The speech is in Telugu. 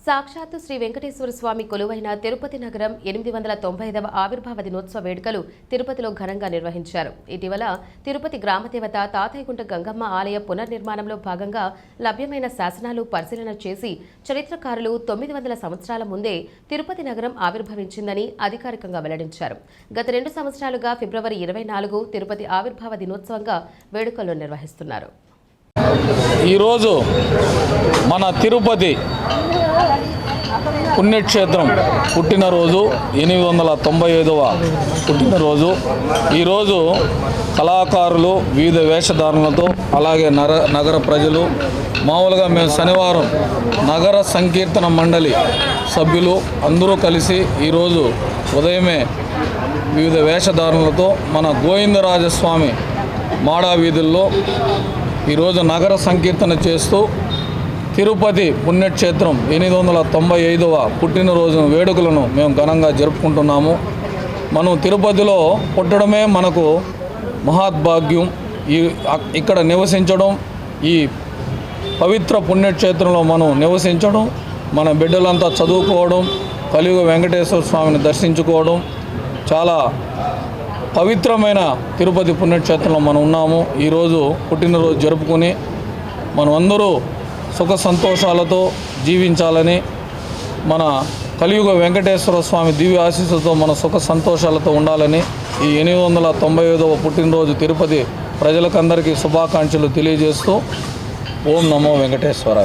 సాక్షాత్తు శ్రీ వెంకటేశ్వర స్వామి కొలువైన తిరుపతి నగరం 895వ ఆవిర్భావ దినోత్సవ వేడుకలు తిరుపతిలో ఘనంగా నిర్వహించారు. ఇటీవల తిరుపతి గ్రామదేవత తాతయ్యగుంట గంగమ్మ ఆలయ పునర్నిర్మాణంలో భాగంగా లభ్యమైన శాసనాలు పరిశీలన చేసి చరిత్రకారులు 900 సంవత్సరాల ముందే తిరుపతి నగరం ఆవిర్భవించిందని అధికారికంగా వెల్లడించారు. గత 2 సంవత్సరాలుగా ఫిబ్రవరి 24 తిరుపతి ఆవిర్భావ దినోత్సవంగా వేడుకలు నిర్వహిస్తున్నారు. ఈరోజు మన తిరుపతి పుణ్యక్షేత్రం పుట్టినరోజు 895వ పుట్టినరోజు. ఈరోజు కళాకారులు వివిధ వేషధారణలతో అలాగే నగర ప్రజలు మామూలుగా మేము శనివారం నగర సంకీర్తన మండలి సభ్యులు అందరూ కలిసి ఈరోజు ఉదయమే వివిధ వేషధారణలతో మన గోవిందరాజస్వామి మాడా వీధుల్లో ఈరోజు నగర సంకీర్తన చేస్తూ తిరుపతి పుణ్యక్షేత్రం 895వ పుట్టినరోజు వేడుకలను మేము ఘనంగా జరుపుకుంటున్నాము. మనం తిరుపతిలో పుట్టడమే మనకు మహాద్భాగ్యం. ఇక్కడ నివసించడం, ఈ పవిత్ర పుణ్యక్షేత్రంలో మనం నివసించడం, మన బిడ్డలంతా చదువుకోవడం, కలియుగ వెంకటేశ్వర స్వామిని దర్శించుకోవడం, చాలా పవిత్రమైన తిరుపతి పుణ్యక్షేత్రంలో మనం ఉన్నాము. ఈరోజు పుట్టినరోజు జరుపుకొని మనం అందరూ సుఖ సంతోషాలతో జీవించాలని, మన కలియుగ వెంకటేశ్వర స్వామి దివ్య ఆశీస్సులతో మన సుఖ సంతోషాలతో ఉండాలని ఈ 895వ పుట్టినరోజు తిరుపతి ప్రజలకందరికీ శుభాకాంక్షలు తెలియజేస్తూ ఓం నమో వెంకటేశ్వరాయ.